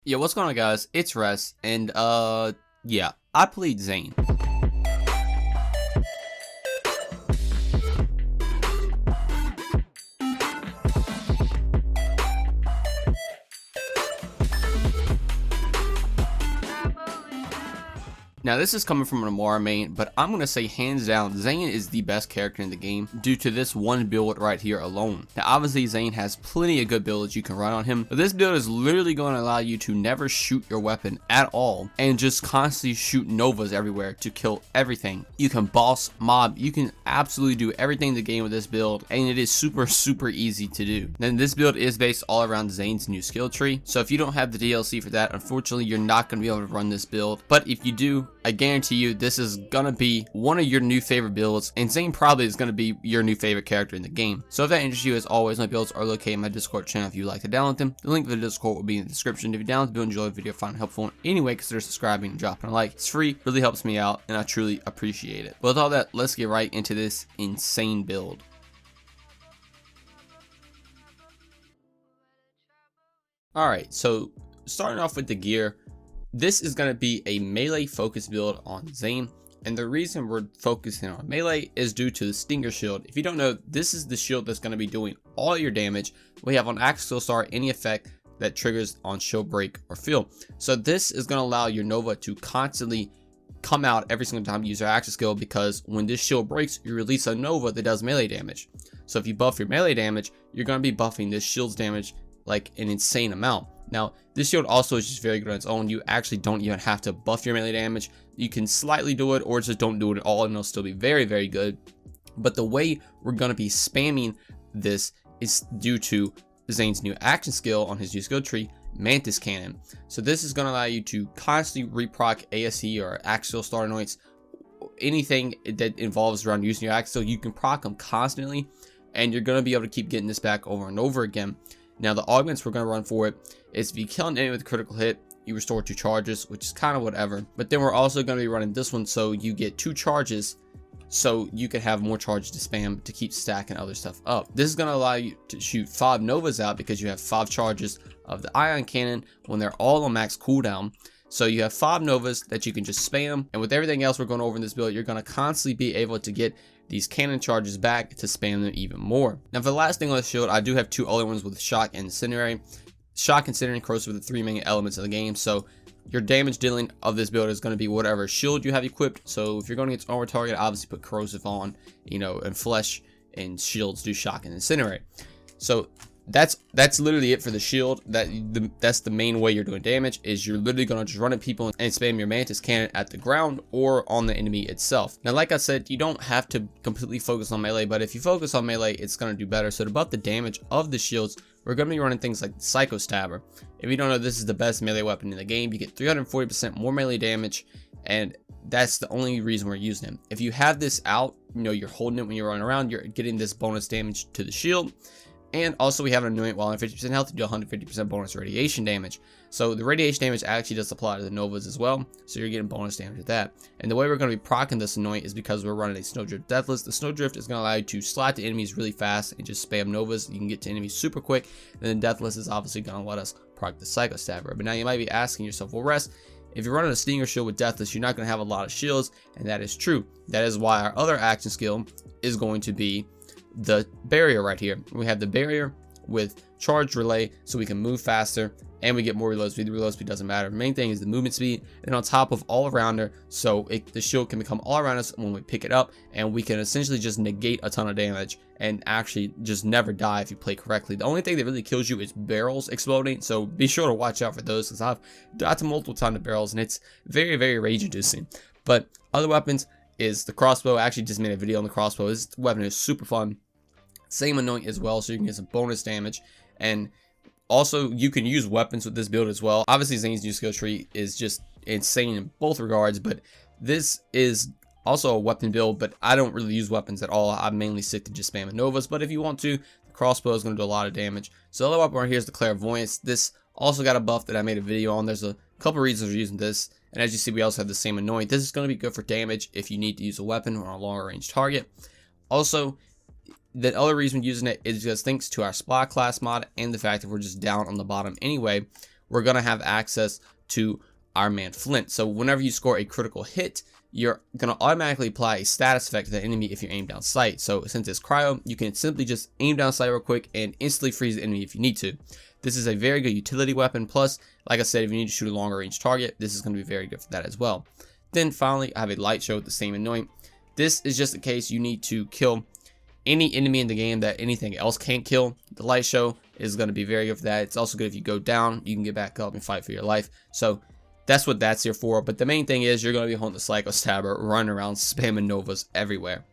Yeah, what's going on, guys? It's Rest, and yeah, I played Zane. Now, this is coming from an Amara main, but I'm going to say hands down, Zane is the best character in the game due to this one build right here alone. Now, obviously, Zane has plenty of good builds you can run on him, but this build is literally going to allow you to never shoot your weapon at all and just constantly shoot Novas everywhere to kill everything. You can boss mob, you can absolutely do everything in the game with this build, and it is super easy to do. Then this build is based all around Zane's new skill tree, so if you don't have the DLC for that, unfortunately, you're not going to be able to run this build, but if you do, I guarantee you this is gonna be one of your new favorite builds, and Zane probably is gonna be your new favorite character in the game. So if that interests you, as always, my builds are located in my Discord channel if you'd like to download them. The link to the Discord will be in the description. If you download the build and enjoy the video, find it helpful in any way, consider subscribing and dropping a like. It's free, really helps me out, and I truly appreciate it. But with all that, let's get right into this insane build. Alright, so starting off with the gear, this is going to be a melee focused build on Zane, and the reason we're focusing on melee is due to the Stinger shield. If you don't know, this is the shield that's going to be doing all your damage. We have on Axe Skill Star any effect that triggers on shield break or fill. So this is going to allow your Nova to constantly come out every single time you use your action skill, because when this shield breaks, you release a Nova that does melee damage. So if you buff your melee damage, you're going to be buffing this shield's damage like an insane amount. Now, this shield also is just very good on its own. You actually don't even have to buff your melee damage. You can slightly do it or just don't do it at all and it'll still be very good. But the way we're going to be spamming this is due to Zane's new action skill on his new skill tree, Mantis Cannon. So this is going to allow you to constantly reproc ASE or Axial Star Anoints, anything that involves around using your axe, so you can proc them constantly, and you're going to be able to keep getting this back over and over again. Now, the augments we're going to run for it is if you kill an enemy with a critical hit, you restore 2 charges, which is kind of whatever. But then we're also going to be running this one so you get 2 charges, so you can have more charges to spam to keep stacking other stuff up. This is going to allow you to shoot 5 Novas out because you have 5 charges of the Ion Cannon when they're all on max cooldown. So you have 5 Novas that you can just spam, and with everything else we're going over in this build, you're going to constantly be able to get these cannon charges back to spam them even more. Now, for the last thing on the shield, I do have 2 other ones with Shock and Incinerary. Shock and Incinerary corrosive are the 3 main elements of the game, so your damage dealing of this build is going to be whatever shield you have equipped. So if you're going against armor target, obviously put corrosive on, and flesh and shields do Shock and Incinerary. So that's literally it for the shield. That's the main way you're doing damage, is you're literally going to just run at people and spam your Mantis Cannon at the ground or on the enemy itself. Now, like I said, you don't have to completely focus on melee, but if you focus on melee, it's going to do better. So to buff the damage of the shields, we're going to be running things like Psycho Stabber. If you don't know, this is the best melee weapon in the game. You get 340% more melee damage, and that's the only reason we're using him. If you have this out, you're holding it when you're running around, you're getting this bonus damage to the shield. And also we have an Anoint while on 50% health to do 150% bonus radiation damage. So the radiation damage actually does apply to the Novas as well, so you're getting bonus damage with that. And the way we're going to be proccing this Anoint is because we're running a Snowdrift Deathless. The Snowdrift is going to allow you to slide to enemies really fast and just spam Novas. You can get to enemies super quick. And then Deathless is obviously going to let us proc the Psycho Stabber. But now you might be asking yourself, well, Rest, if you're running a Stinger shield with Deathless, you're not going to have a lot of shields, and that is true. That is why our other action skill is going to be the barrier right here. We have the barrier with charge relay, so we can move faster and we get more reload speed. The reload speed doesn't matter. The main thing is the movement speed, and on top of all arounder, so the shield can become all around us when we pick it up, and we can essentially just negate a ton of damage and actually just never die if you play correctly. The only thing that really kills you is barrels exploding, so be sure to watch out for those, because I've died to multiple times of barrels and it's very rage inducing. But other weapons is the crossbow. I actually just made a video on the crossbow. This weapon is super fun. Same Anoint as well, so you can get some bonus damage. And also, you can use weapons with this build as well. Obviously, Zane's new skill tree is just insane in both regards, but this is also a weapon build, but I don't really use weapons at all. I mainly stick to just spamming Novas, but if you want to, the crossbow is going to do a lot of damage. So the other weapon right here is the Clairvoyance. This also got a buff that I made a video on. There's a couple reasons for using this. And as you see, we also have the same Anoint. This is going to be good for damage if you need to use a weapon or a longer range target. Also, the other reason we're using it is because thanks to our Splat class mod and the fact that we're just down on the bottom anyway, we're going to have access to Iron Man Flint. So whenever you score a critical hit, you're going to automatically apply a status effect to the enemy if you aim down sight. So since it's cryo, you can simply just aim down sight real quick and instantly freeze the enemy if you need to. This is a very good utility weapon. Plus, like I said, if you need to shoot a longer range target, this is going to be very good for that as well. Then finally, I have a light show with the same anoint. This is just in case you need to kill any enemy in the game that anything else can't kill. The light show is going to be very good for that. It's also good if you go down, you can get back up and fight for your life. So that's what that's here for. But the main thing is you're going to be holding the Psycho Stabber, running around spamming Novas everywhere.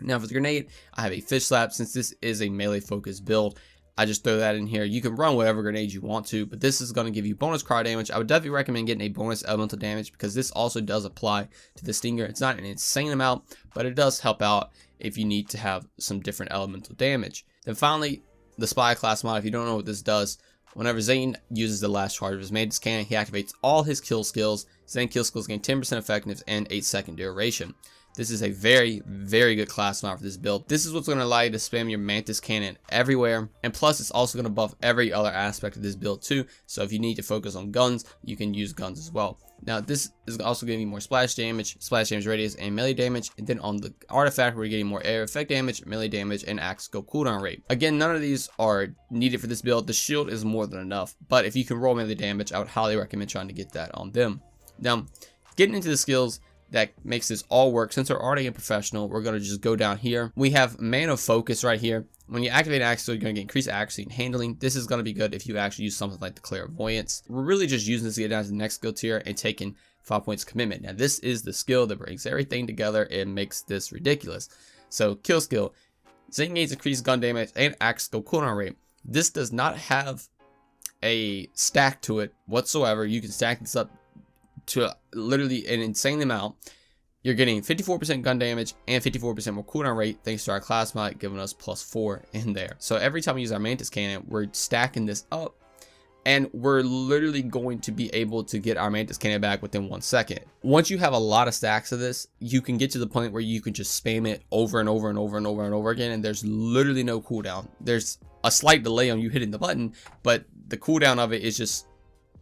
Now for the grenade, I have a fish slap. Since this is a melee focused build, I just throw that in here. You can run whatever grenade you want to, but this is going to give you bonus cryo damage. I would definitely recommend getting a bonus elemental damage because this also does apply to the Stinger. It's not an insane amount, but it does help out if you need to have some different elemental damage. Then finally, the Spy class mod. If you don't know what this does, whenever Zane uses the last charge of his Mantis Cannon, he activates all his kill skills. Zane kill skills gain 10% effectiveness and 8-second duration. This is a very, very good class mod for this build. This is what's going to allow you to spam your Mantis Cannon everywhere. And plus, it's also going to buff every other aspect of this build too. So if you need to focus on guns, you can use guns as well. Now, this is also giving you more splash damage radius, and melee damage. And then on the artifact, we're getting more air effect damage, melee damage, and axe skill cooldown rate. Again, none of these are needed for this build. The shield is more than enough. But if you can roll melee damage, I would highly recommend trying to get that on them. Now, getting into the skills that makes this all work. Since we're already a professional, we're going to just go down here. We have Man of Focus right here. When you activate axe skill, you're going to get increased accuracy and handling. This is going to be good if you actually use something like the Clairvoyance. We're really just using this to get down to the next skill tier and taking 5 points commitment. Now this is the skill that brings everything together and makes this ridiculous. So kill skill, Zane gains increased gun damage and axe skill cooldown rate. This does not have a stack to it whatsoever. You can stack this up to literally an insane amount. You're getting 54% gun damage and 54% more cooldown rate thanks to our class mod giving us +4 in there. So every time we use our Mantis Cannon, we're stacking this up and we're literally going to be able to get our Mantis Cannon back within 1 second. Once you have a lot of stacks of this, you can get to the point where you can just spam it over and over and over and over and over again, and there's literally no cooldown. There's a slight delay on you hitting the button, but the cooldown of it is just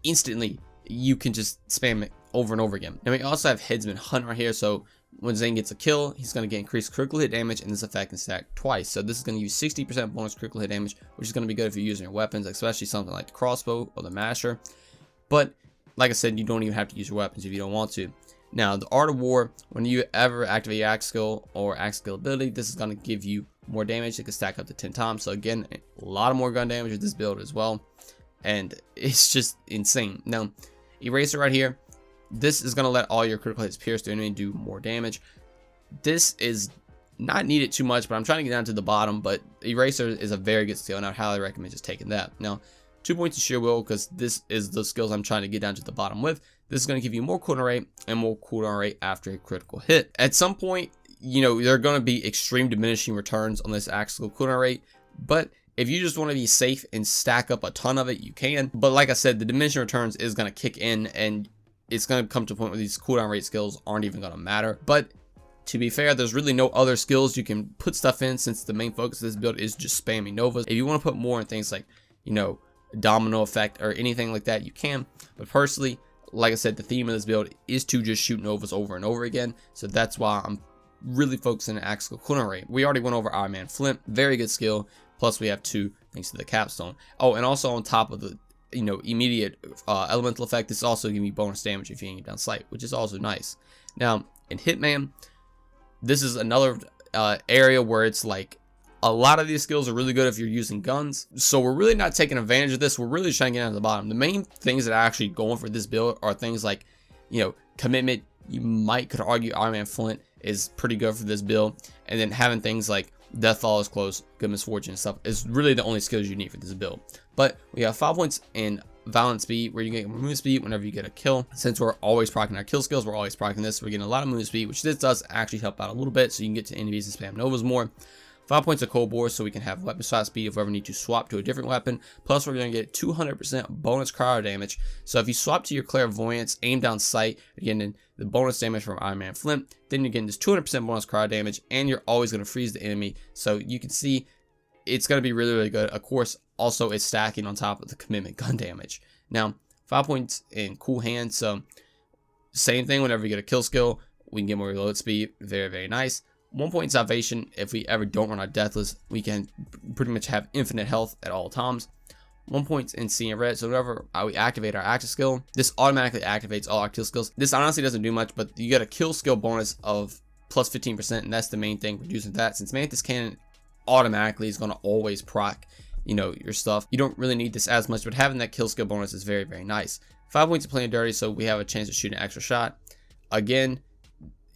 instantly. You can just spam it over and over again. And we also have Headsman Hunt right here. So when Zane gets a kill, he's going to get increased critical hit damage, and this effect can stack twice. So this is going to give you 60% bonus critical hit damage, which is going to be good if you're using your weapons, especially something like the crossbow or the masher. But like I said, you don't even have to use your weapons if you don't want to. Now, the Art of War, when you ever activate your axe skill or axe skill ability, this is going to give you more damage. It can stack up to 10 times. So again, a lot of more gun damage with this build as well. And it's just insane. Now, Eraser right here, this is going to let all your critical hits pierce the enemy and do more damage. This is not needed too much, but I'm trying to get down to the bottom. But Eraser is a very good skill, and I highly recommend just taking that. Now, 2 points of sheer will, because this is the skills I'm trying to get down to the bottom with. This is going to give you more cooldown rate and more cooldown rate after a critical hit. At some point, you know, there are going to be extreme diminishing returns on this actual cooldown rate, but if you just want to be safe and stack up a ton of it, you can. But like I said, the diminishing returns is going to kick in, and it's going to come to a point where these cooldown rate skills aren't even going to matter. But to be fair, there's really no other skills you can put stuff in, since the main focus of this build is just spamming Novas. If you want to put more in things like, you know, domino effect or anything like that, you can. But personally, like I said, the theme of this build is to just shoot Novas over and over again. So that's why I'm really focusing on axe skill cooldown rate. We already went over Iron Man Flint, very good skill. Plus we have 2 thanks to the capstone. Oh, and also on top of the, you know, immediate elemental effect, this also giving you bonus damage if you aim down sight, which is also nice. Now in Hitman, this is another area where it's like a lot of these skills are really good if you're using guns. So we're really not taking advantage of this. We're really trying to get down to the bottom. The main things that are actually going for this build are things like, you know, commitment. You could argue Iron Man Flint is pretty good for this build, and then having things like Death Follows Close, Good Misfortune and stuff is really the only skills you need for this build. But we have 5 points in Violent Speed, where you get movement speed whenever you get a kill. Since we're always proccing our kill skills, we're always proccing this. We're getting a lot of movement speed, which this does actually help out a little bit, so you can get to enemies and spam Novas more. 5 points of Cold Bore, so we can have weapon swap speed if we ever need to swap to a different weapon. Plus, we're going to get 200% bonus cryo damage. So if you swap to your Clairvoyance, aim down sight, you're getting the bonus damage from Iron Man Flint. Then you're getting this 200% bonus cryo damage, and you're always going to freeze the enemy. So you can see it's going to be really, really good. Of course, also it's stacking on top of the commitment gun damage. Now, 5 points in Cool Hand, so same thing. Whenever you get a kill skill, we can get more reload speed. Very, very nice. 1 point in Salvation. If we ever don't run our Deathless, we can pretty much have infinite health at all times. 1 point in Seeing Red. So whenever we activate our active skill, this automatically activates all our kill skills. This honestly doesn't do much, but you get a kill skill bonus of plus 15%, and that's the main thing for using that. Since Mantis Cannon automatically is going to always proc, you know, your stuff, you don't really need this as much, but having that kill skill bonus is very, very nice. 5 points of Playing Dirty, so we have a chance to shoot an extra shot. Again,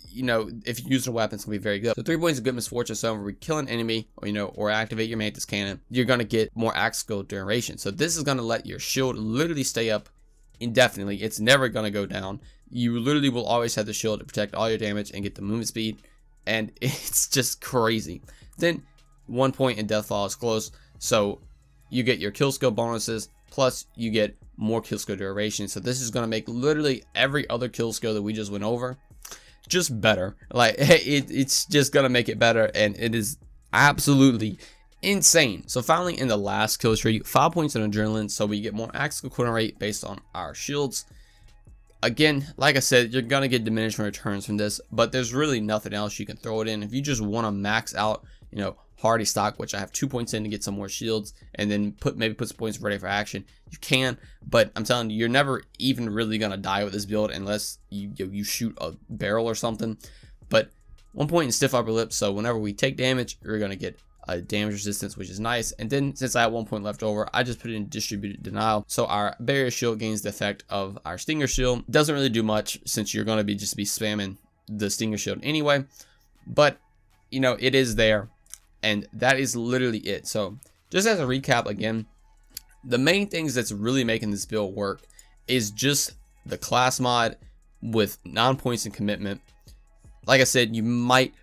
you know, if you use a weapon, it's gonna be very good. So 3 points of Good Misfortune. So whenever we kill an enemy, or, you know, or activate your Mantis Cannon, you're gonna get more axe skill duration. So this is gonna let your shield literally stay up indefinitely. It's never gonna go down. You literally will always have the shield to protect all your damage and get the movement speed, and it's just crazy. Then 1 point in Deathfall is close, so you get your kill skill bonuses, plus you get more kill skill duration. So this is gonna make literally every other kill skill that we just went over just better. Like, it's just gonna make it better, and it is absolutely insane. So finally, in the last kill tree, 5 points in Adrenaline, so we get more axe skill rate based on our shields. Again, like I said, you're gonna get diminishing returns from this, but there's really nothing else you can throw it in. If you just want to max out, you know, Hardy stock, which I have 2 points in to get some more shields, and then maybe put some points ready for action, you can. But I'm telling you, you're never even really gonna die with this build unless you shoot a barrel or something. But 1 point in Stiff Upper Lip, so whenever we take damage, you're gonna get a damage resistance, which is nice. And then since I had 1 point left over, I just put it in Distributed Denial, so our Barrier Shield gains the effect of our Stinger Shield. Doesn't really do much since you're gonna be spamming the Stinger Shield anyway, but you know, it is there. And that is literally it. So just as a recap again, the main things that's really making this build work is just the class mod with 9 points in commitment. Like I said, you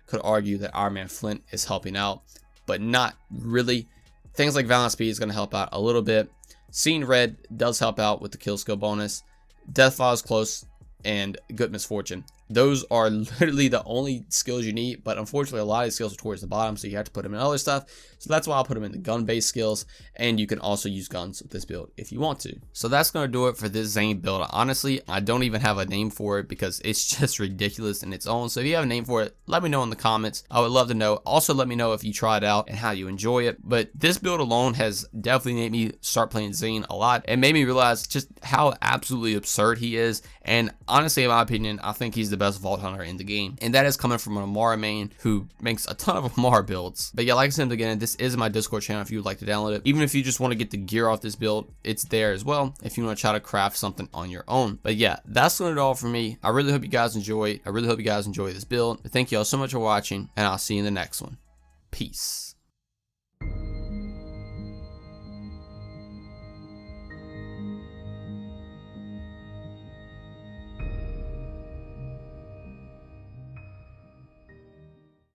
could argue that Iron Man Flint is helping out, but not really. Things like Violent Speed is going to help out a little bit. Seeing Red does help out with the kill skill bonus. Deathfall is close, and Good Misfortune. Those are literally the only skills you need, but unfortunately a lot of these skills are towards the bottom, so you have to put them in other stuff. So that's why I'll put them in the gun-based skills, and you can also use guns with this build if you want to. So that's going to do it for this Zane build. Honestly, I don't even have a name for it because it's just ridiculous in its own. So if you have a name for it, let me know in the comments. I would love to know. Also, let me know if you try it out and how you enjoy it. But this build alone has definitely made me start playing Zane a lot and made me realize just how absolutely absurd he is. And honestly, in my opinion, I think he's the best Vault Hunter in the game. And that is coming from an Amara main who makes a ton of Amara builds. But yeah, like I said again, this is my Discord channel if you would like to download it. Even if you just want to get the gear off this build, it's there as well if you want to try to craft something on your own. But yeah, that's going to do all for me. I really hope you guys enjoy this build. Thank you all so much for watching, and I'll see you in the next one. Peace.